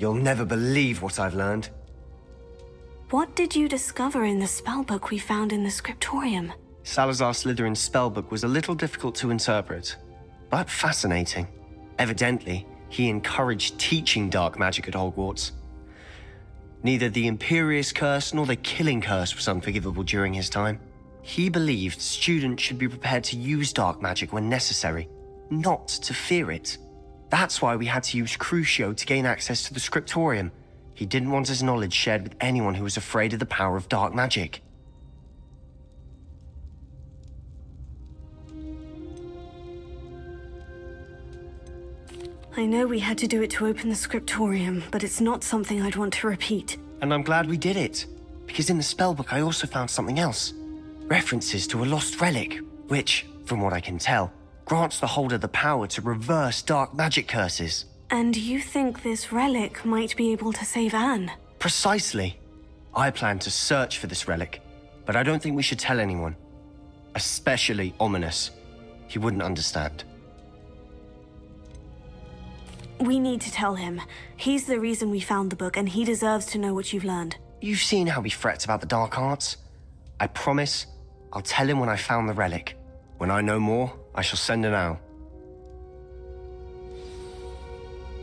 You'll never believe what I've learned. What did you discover in the spellbook we found in the scriptorium? Salazar Slytherin's spellbook was a little difficult to interpret, but fascinating. Evidently, he encouraged teaching dark magic at Hogwarts. Neither the Imperious Curse nor the Killing Curse was unforgivable during his time. He believed students should be prepared to use dark magic when necessary, not to fear it. That's why we had to use Crucio to gain access to the scriptorium. He didn't want his knowledge shared with anyone who was afraid of the power of dark magic. I know we had to do it to open the scriptorium, but it's not something I'd want to repeat. And I'm glad we did it, because in the spellbook I also found something else. References to a lost relic, which, from what I can tell, grants the holder the power to reverse dark magic curses. And you think this relic might be able to save Anne? Precisely. I plan to search for this relic, but I don't think we should tell anyone. Especially Ominis. He wouldn't understand. We need to tell him. He's the reason we found the book, and he deserves to know what you've learned. You've seen how he frets about the dark arts. I promise I'll tell him when I found the relic. When I know more, I shall send an owl.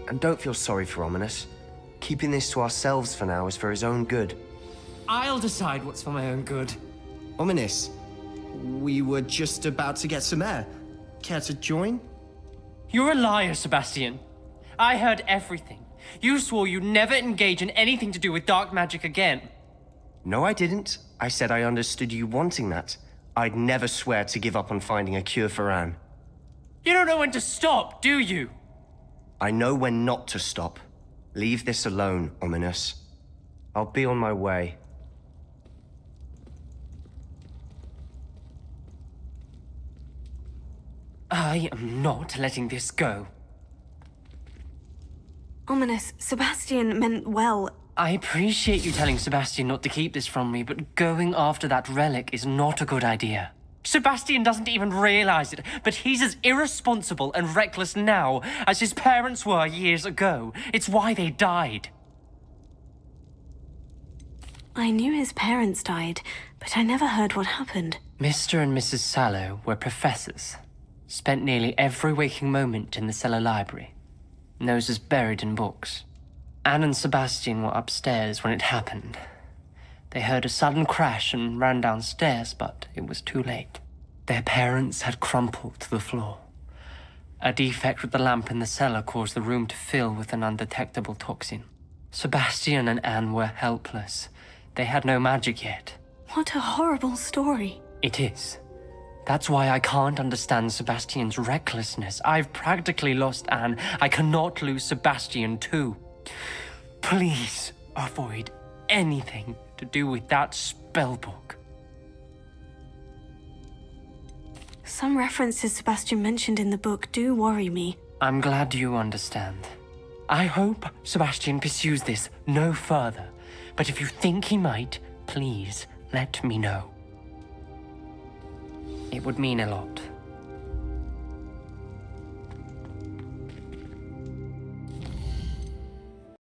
And don't feel sorry for Ominis. Keeping this to ourselves for now is for his own good. I'll decide what's for my own good. Ominis, we were just about to get some air. Care to join? You're a liar, Sebastian. I heard everything. You swore you'd never engage in anything to do with dark magic again. No, I didn't. I said I understood you wanting that. I'd never swear to give up on finding a cure for Anne. You don't know when to stop, do you? I know when not to stop. Leave this alone, Ominis. I'll be on my way. I am not letting this go. Ominis, Sebastian meant well. I appreciate you telling Sebastian not to keep this from me, but going after that relic is not a good idea. Sebastian doesn't even realize it, but he's as irresponsible and reckless now as his parents were years ago. It's why they died. I knew his parents died, but I never heard what happened. Mr. and Mrs. Sallow were professors. Spent nearly every waking moment in the cellar library. Noses buried in books. Anne and Sebastian were upstairs when it happened. They heard a sudden crash and ran downstairs, but it was too late. Their parents had crumpled to the floor. A defect with the lamp in the cellar caused the room to fill with an undetectable toxin. Sebastian and Anne were helpless. They had no magic yet. What a horrible story. It is. That's why I can't understand Sebastian's recklessness. I've practically lost Anne. I cannot lose Sebastian too. Please avoid anything to do with that spellbook. Some references Sebastian mentioned in the book do worry me. I'm glad you understand. I hope Sebastian pursues this no further. But if you think he might, please let me know. It would mean a lot.